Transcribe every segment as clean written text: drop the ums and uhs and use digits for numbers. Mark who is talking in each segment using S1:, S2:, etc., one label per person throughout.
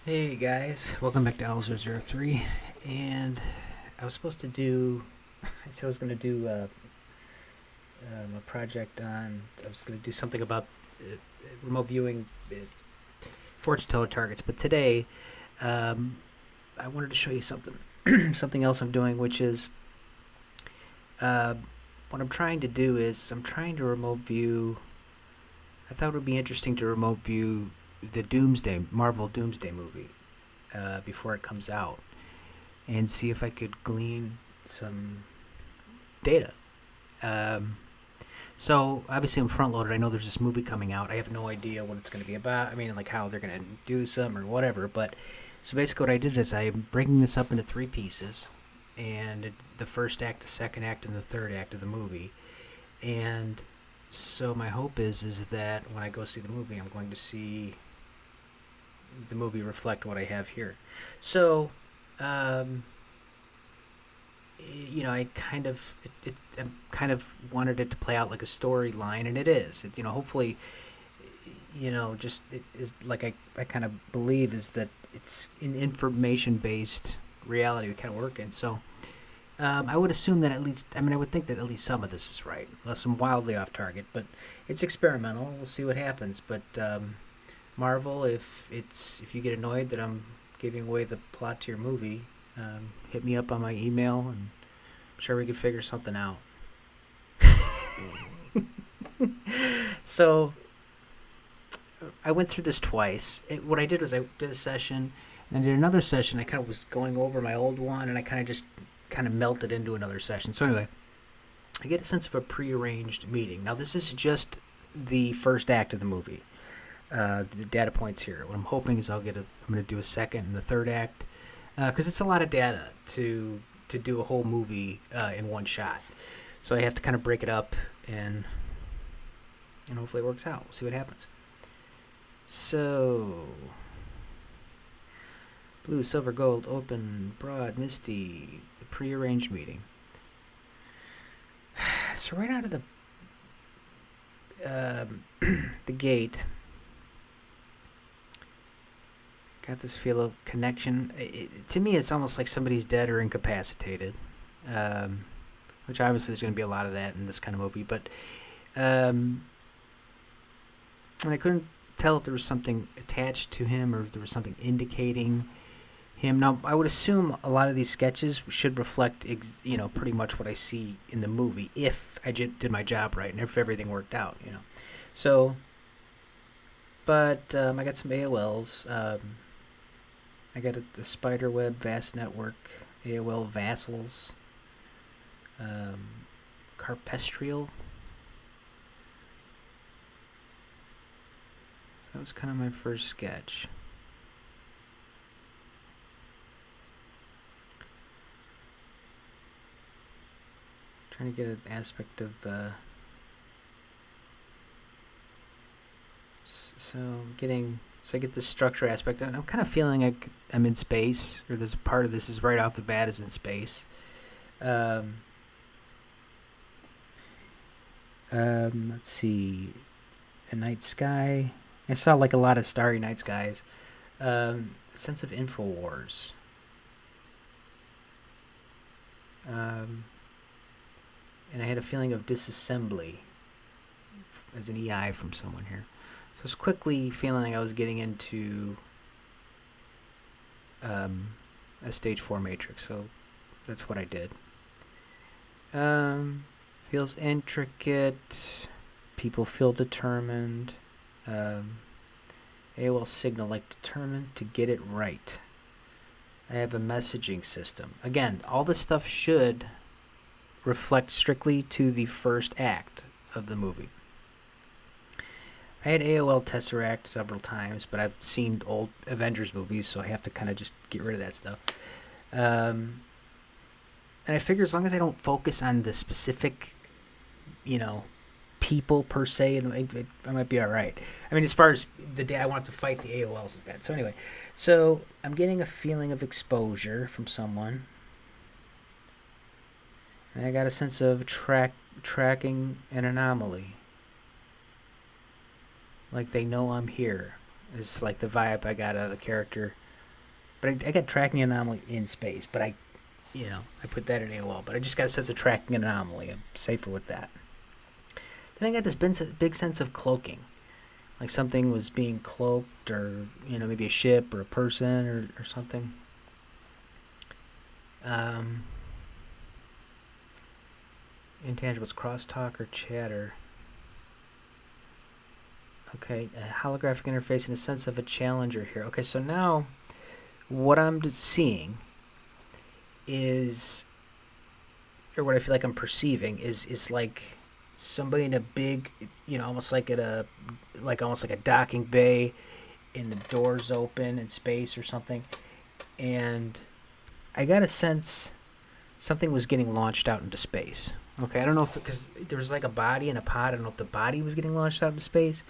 S1: Hey guys, welcome back to Owl003. And I was supposed to do, I said I was going to do a project on, I was going to do something about remote viewing fortune teller targets. But today, um, I wanted to show you something, something else I'm doing, which is uh, what I'm trying to do is I'm trying to remote view. I thought it would be interesting to remote view the Marvel Doomsday movie before it comes out, and see if I could glean some data. Um, so obviously I'm front loaded. I know there's this movie coming out. I have no idea what it's going to be about. I mean, like how they're going to do some or whatever. But so basically, what I did is I'm breaking this up into three pieces, and the first act, the second act, and the third act of the movie. And so my hope is that when I go see the movie, I'm going to see the movie reflect what I have here. So um, I kind of wanted it to play out like a storyline, and it is. Hopefully, just it is like I kind of believe is that it's an information based reality we kind of work in. So I would assume that at least, I would think that at least some of this is right, unless I'm wildly off target. But it's experimental. We'll see what happens. But Marvel, if you get annoyed that I'm giving away the plot to your movie, hit me up on my email, and I'm sure we can figure something out. So I went through this twice. What I did was I did a session, and I did another session. I kind of was going over my old one, and I kind of melted into another session. So anyway, I get a sense of a prearranged meeting. Now this is just the first act of the movie. The data points here. What I'm hoping is I'm going to do a second and a third act, because it's a lot of data to do a whole movie in one shot. So I have to kind of break it up, and hopefully it works out. We'll see what happens. So blue, silver, gold, open, broad, misty, the prearranged meeting. So right out of the gate, got this feel of connection. To me, it's almost like somebody's dead or incapacitated, which obviously there's going to be a lot of that in this kind of movie. But and I couldn't tell if there was something attached to him or if there was something indicating him. Now, I would assume a lot of these sketches should reflect, pretty much what I see in the movie if I did my job right and if everything worked out. So, but I got some AOLs. I got the Spiderweb Vast Network, AOL Vassals, Carpestrial. That was kind of my first sketch. Trying to get an aspect of so I get the structure aspect, and I'm kind of feeling like I'm in space, or there's a part of this is right off the bat is in space. Let's see, a night sky. I saw like a lot of starry night skies. A sense of Infowars. And I had a feeling of disassembly as an EI from someone here. So I was quickly feeling like I was getting into a stage 4 matrix, so that's what I did. Feels intricate. People feel determined. AOL signal, like determined to get it right. I have a messaging system. Again, all this stuff should reflect strictly to the first act of the movie. I had AOL Tesseract several times, but I've seen old Avengers movies, so I have to kind of just get rid of that stuff. And I figure as long as I don't focus on the specific, people per se, I might be all right. I mean, as far as the day I want to fight the AOLs is bad. So anyway, so I'm getting a feeling of exposure from someone. And I got a sense of tracking an anomaly. Like they know I'm here. It's like the vibe I got out of the character But I got tracking anomaly in space, but I put that in AOL. But I just got a sense of tracking anomaly. I'm safer with that. Then I got this big sense of cloaking. Like something was being cloaked, or, maybe a ship or a person or something. Intangibles, crosstalk or chatter. Okay, a holographic interface and a sense of a challenger here. Okay, so now what I'm seeing is, or what I feel like I'm perceiving is like somebody in a big, almost like almost like a docking bay, and the doors open in space or something. And I got a sense something was getting launched out into space. Okay, I don't know if, because there was like a body in a pod. I don't know if the body was getting launched out into space.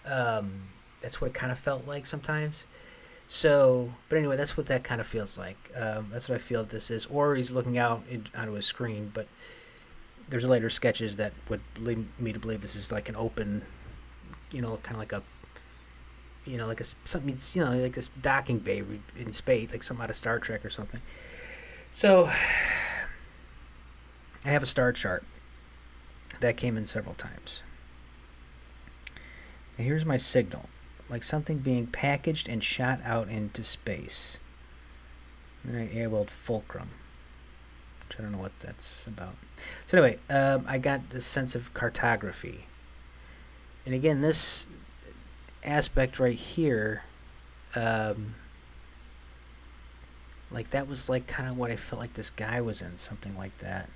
S1: That's what it kind of felt like sometimes. So, but anyway, that's what that kind of feels like. That's what I feel this is. Or he's looking out onto his screen, but there's later sketches that would lead me to believe this is like an open, kind of like a, like something, like this docking bay in space, like something out of Star Trek or something. So, I have a star chart that came in several times. And here's my signal, like something being packaged and shot out into space. And then I AOL'd fulcrum, which I don't know what that's about. So anyway, I got this sense of cartography. And again, this aspect right here, like that was like kind of what I felt like this guy was in, something like that.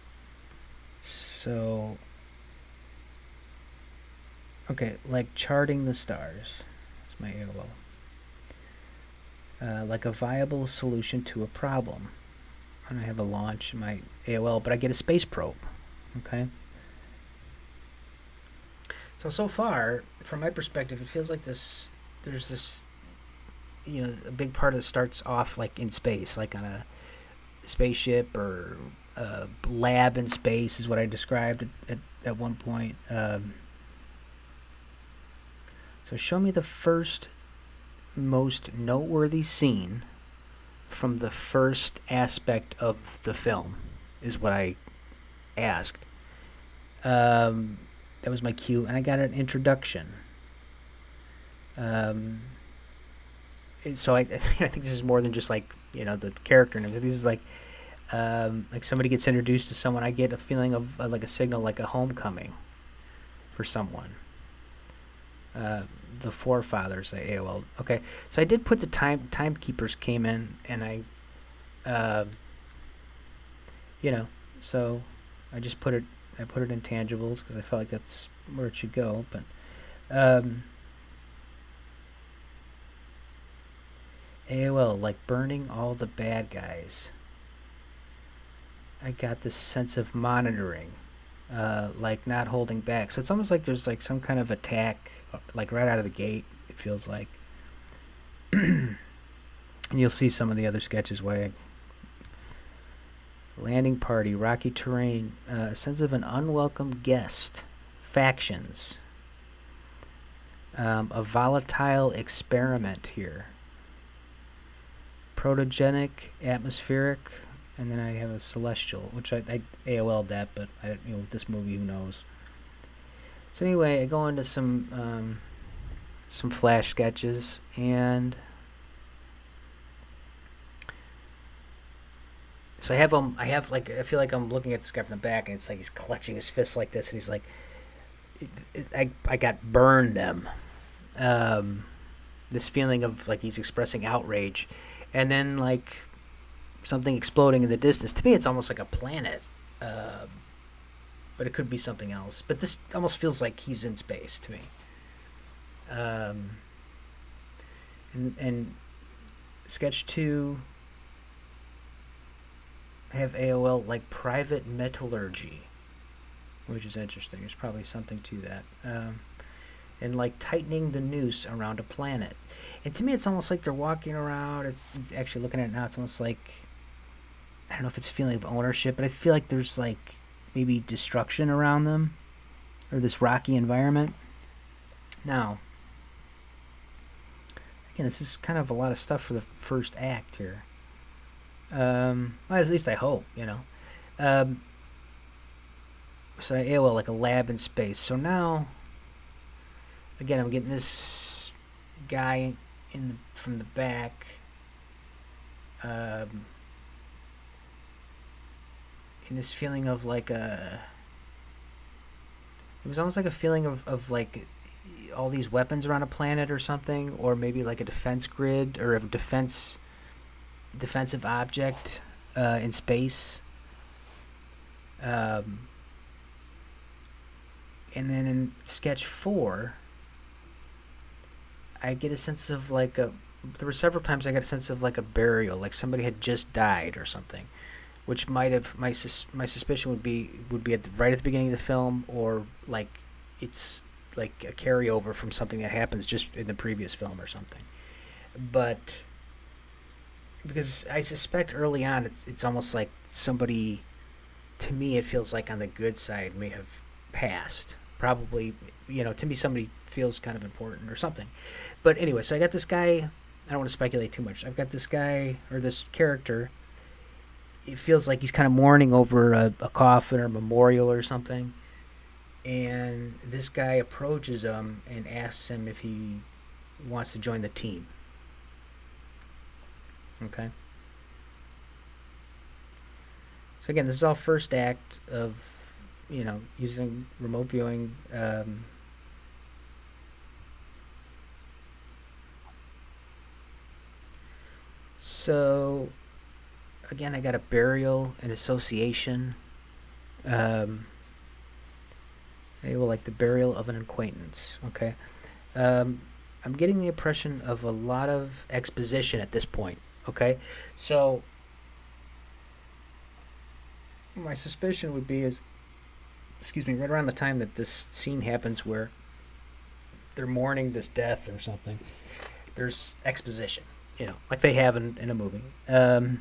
S1: So, okay, like charting the stars. That's my AOL. Like a viable solution to a problem. And I have a launch in my AOL, but I get a space probe. Okay. So far, from my perspective, it feels like there's this, a big part of it starts off like in space, like on a spaceship or a lab in space is what I described at one point. So show me the first most noteworthy scene from the first aspect of the film is what I asked. That was my cue, and I got an introduction. So I think this is more than just like the character and everything. This is like somebody gets introduced to someone. I get a feeling of like a signal, like a homecoming for someone. The forefathers, I AOL. Okay, so I did put the timekeepers came in, and I, so I just put it. I put it in tangibles because I felt like that's where it should go. But AOL, like burning all the bad guys. I got this sense of monitoring, like not holding back. So it's almost like there's like some kind of attack, like right out of the gate, it feels like. And you'll see some of the other sketches where landing party, rocky terrain, a sense of an unwelcome guest, factions, a volatile experiment here, protogenic, atmospheric, and then I have a celestial, which I AOL'd that, but with this movie, who knows. So anyway, I go into some flash sketches, and so I feel like I'm looking at this guy from the back, and it's like he's clutching his fists like this, and he's like, I got burned them. This feeling of like he's expressing outrage, and then like something exploding in the distance. To me, it's almost like a planet, but it could be something else. But this almost feels like he's in space to me. And sketch 2, I have AOL like private metallurgy, which is interesting. There's probably something to that. And like tightening the noose around a planet. And to me, it's almost like they're walking around. It's actually looking at it now. It's almost like, I don't know if it's a feeling of ownership, but I feel like there's like maybe destruction around them, or this rocky environment. Now, again, this is kind of a lot of stuff for the first act here. Well, at least I hope, Um, so AOL, like a lab in space. So now, again, I'm getting this guy from the back. Um, in this feeling of like a, it was almost like a feeling of like all these weapons around a planet or something, or maybe like a defense grid or a defensive object in space. Um, and then in sketch 4, I get a sense of like a. There were several times I got a sense of like a burial, like somebody had just died or something, which might have my suspicion would be right at the beginning of the film, or like it's like a carryover from something that happens just in the previous film or something. But because I suspect early on it's almost like somebody, to me it feels like on the good side, may have passed. Probably, to me somebody feels kind of important or something. But anyway, so I got this guy. I don't want to speculate too much. I've got this guy or this character. It feels like he's kind of mourning over a coffin or a memorial or something. And this guy approaches him and asks him if he wants to join the team. Okay. So again, this is all first act of, using remote viewing. So again, I got a burial, an association. Um, like the burial of an acquaintance. Okay. I'm getting the impression of a lot of exposition at this point. Okay. So my suspicion would be is, excuse me, right around the time that this scene happens where they're mourning this death or something, there's exposition, like they have in a movie. And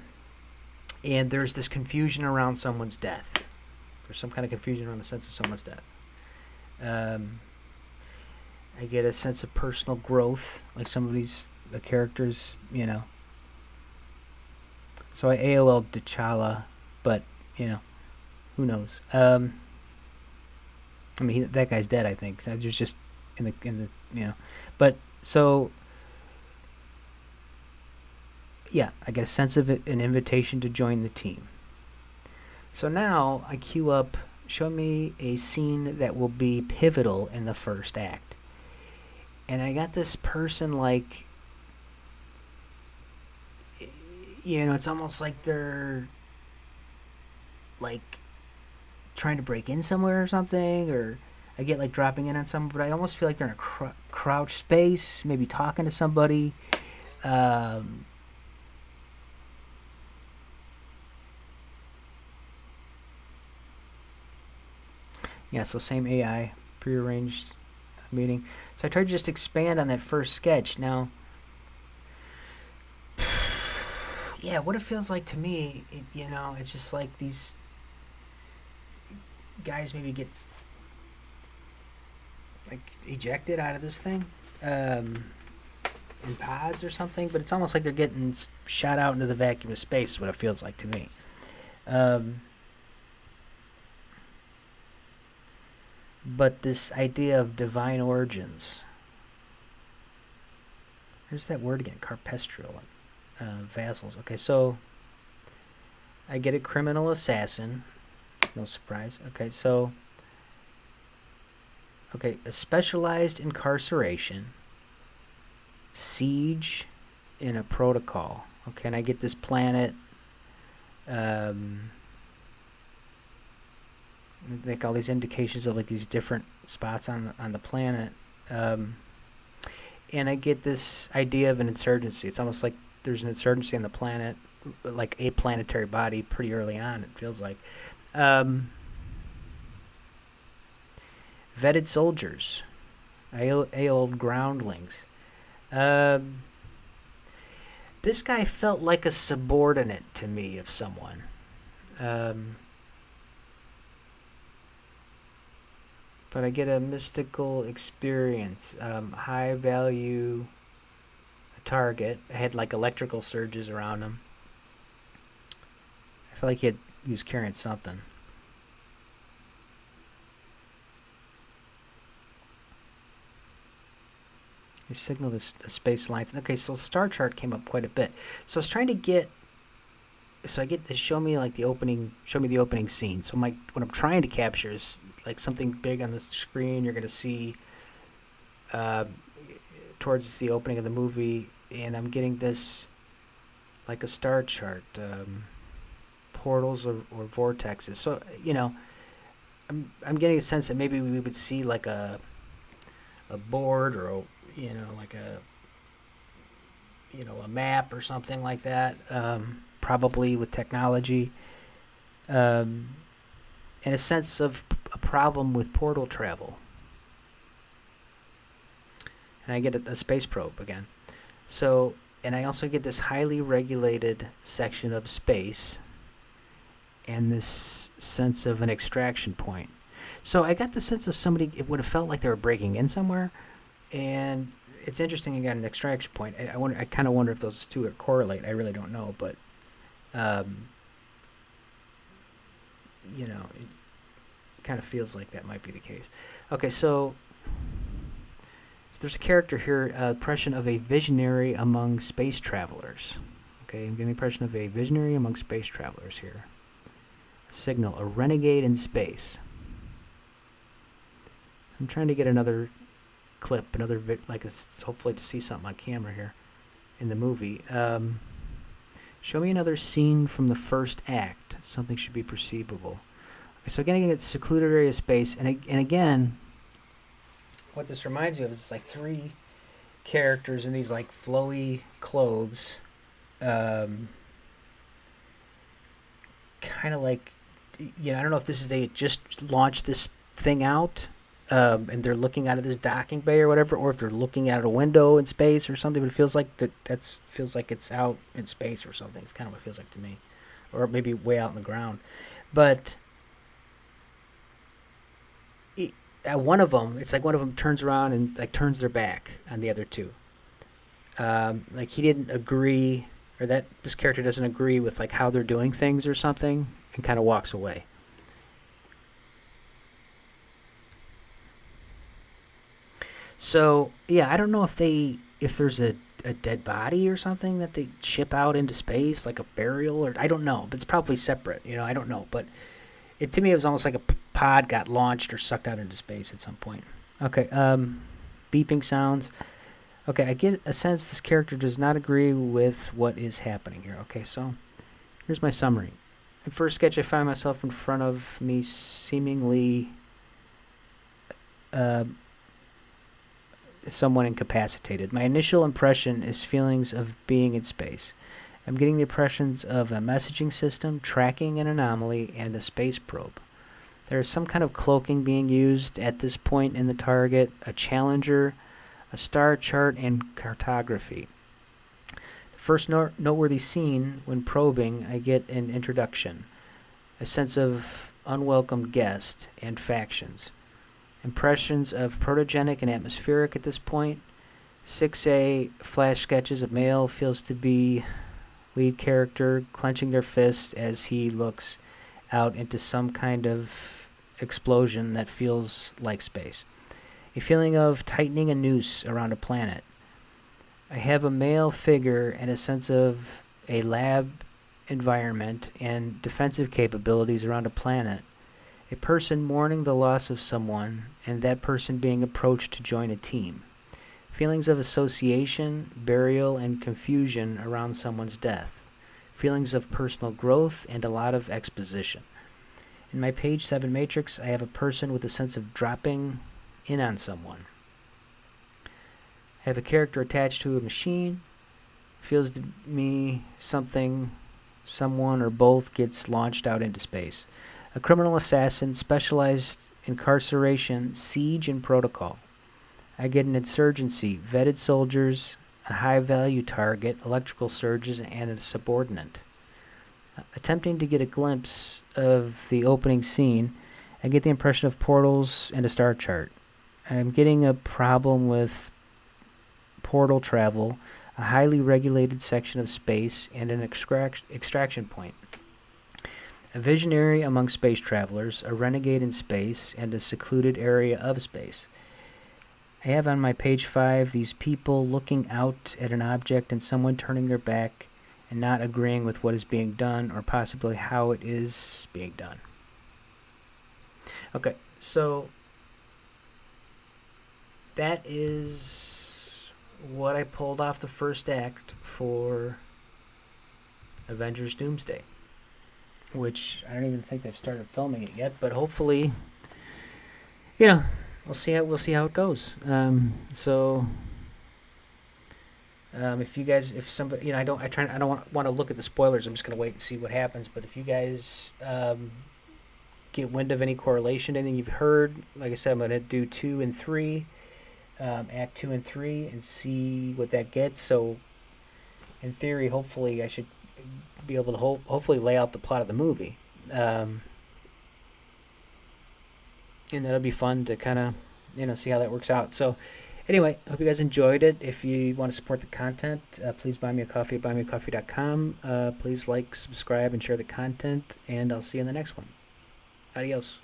S1: there's this confusion around someone's death. There's some kind of confusion around the sense of someone's death. I get a sense of personal growth, like some of the characters, So I AOL T'Challa, but who knows? I mean, that guy's dead, I think. So there's just in the. But so yeah, I get a sense of it, an invitation to join the team. So now I queue up, show me a scene that will be pivotal in the first act. And I got this person like, it's almost like they're like trying to break in somewhere or something, or I get like dropping in on someone, but I almost feel like they're in a crouch space, maybe talking to somebody. Yeah, so same AI, prearranged meeting. So I tried to just expand on that first sketch. Now, yeah, what it feels like to me, it's just like these guys maybe get like ejected out of this thing in pods or something, but it's almost like they're getting shot out into the vacuum of space is what it feels like to me. But this idea of divine origins, there's that word again, carpestral, vassals. Okay, so I get a criminal assassin. It's no surprise. Okay, so a specialized incarceration, siege in a protocol. Okay, and I get this planet. Like all these indications of like these different spots on the planet, and I get this idea of an insurgency. It's almost like there's an insurgency on the planet, like a planetary body. Pretty early on, it feels like. Vetted soldiers, old groundlings. This guy felt like a subordinate to me of someone. But I get a mystical experience, high value target. I had like electrical surges around him. felt like he was carrying something. He signaled the space lines. Okay, so star chart came up quite a bit. So I was trying to get. So I get to show me the opening scene. So what I'm trying to capture is like something big on the screen. You're gonna see towards the opening of the movie, and I'm getting this like a star chart, portals or vortexes. So I'm getting a sense that maybe we would see like a board or like a map or something like that. Probably with technology, and a sense of a problem with portal travel. And I get a space probe again. So, and I also get this highly regulated section of space and this sense of an extraction point. So I got the sense of somebody, it would have felt like they were breaking in somewhere. And it's interesting, you got an extraction point. I kind of wonder if those two correlate. I really don't know, but it kind of feels like that might be the case. Okay, so there's a character here, impression of a visionary among space travelers. Okay, I'm getting the impression of a visionary among space travelers here. A signal, a renegade in space. So I'm trying to get another clip, hopefully to see something on camera here in the movie. Show me another scene from the first act. Something should be perceivable. Okay, so again, it's secluded area of space, and again, what this reminds me of is like three characters in these like flowy clothes, kind of like, I don't know if this is they just launched this thing out, and they're looking out of this docking bay or whatever, or if they're looking out a window in space or something. But it feels like feels like it's out in space or something. It's kind of what it feels like to me, or maybe way out in the ground. But one of them, it's like one of them turns around and like turns their back on the other two. Like he didn't agree, or that this character doesn't agree with like how they're doing things or something, and kind of walks away. So yeah, I don't know if there's a dead body or something that they ship out into space, like a burial, or I don't know, but it's probably separate. I don't know, but to me it was almost like a pod got launched or sucked out into space at some point. Okay, beeping sounds. Okay, I get a sense this character does not agree with what is happening here. Okay, so here's my summary. In first sketch, I find myself in front of me seemingly someone incapacitated. My initial impression is feelings of being in space. I'm getting the impressions of a messaging system, tracking an anomaly, and a space probe. There is some kind of cloaking being used at this point in the target, a challenger, a star chart, and cartography. The first noteworthy scene, when probing, I get an introduction, a sense of unwelcome guest, and factions. Impressions of protogenic and atmospheric at this point. 6A flash sketches of male feels to be lead character clenching their fists as he looks out into some kind of explosion that feels like space. A feeling of tightening a noose around a planet. I have a male figure and a sense of a lab environment and defensive capabilities around a planet. A person mourning the loss of someone, and that person being approached to join a team. Feelings of association, burial, and confusion around someone's death. Feelings of personal growth and a lot of exposition. In my page 7 matrix, I have a person with a sense of dropping in on someone. I have a character attached to a machine. Feels to me someone, or both gets launched out into space. A criminal assassin, specialized incarceration, siege, and protocol. I get an insurgency, vetted soldiers, a high-value target, electrical surges, and a subordinate. Attempting to get a glimpse of the opening scene, I get the impression of portals and a star chart. I'm getting a problem with portal travel, a highly regulated section of space, and an extraction point. A visionary among space travelers, a renegade in space, and a secluded area of space. I have on my page 5 these people looking out at an object and someone turning their back and not agreeing with what is being done or possibly how it is being done. Okay, so that is what I pulled off the first act for Avengers Doomsday, which I don't even think they've started filming it yet, but hopefully, we'll see how it goes. If somebody, I don't want to look at the spoilers. I'm just gonna wait and see what happens. But if you guys get wind of any correlation, anything you've heard, like I said, I'm gonna do 2 and 3, Act 2 and 3, and see what that gets. So, in theory, hopefully, I should be able to hopefully lay out the plot of the movie. And that'll be fun to kind of, see how that works out. So, anyway, hope you guys enjoyed it. If you want to support the content, please buy me a coffee at buymeacoffee.com. Please like, subscribe, and share the content, and I'll see you in the next one. Adios.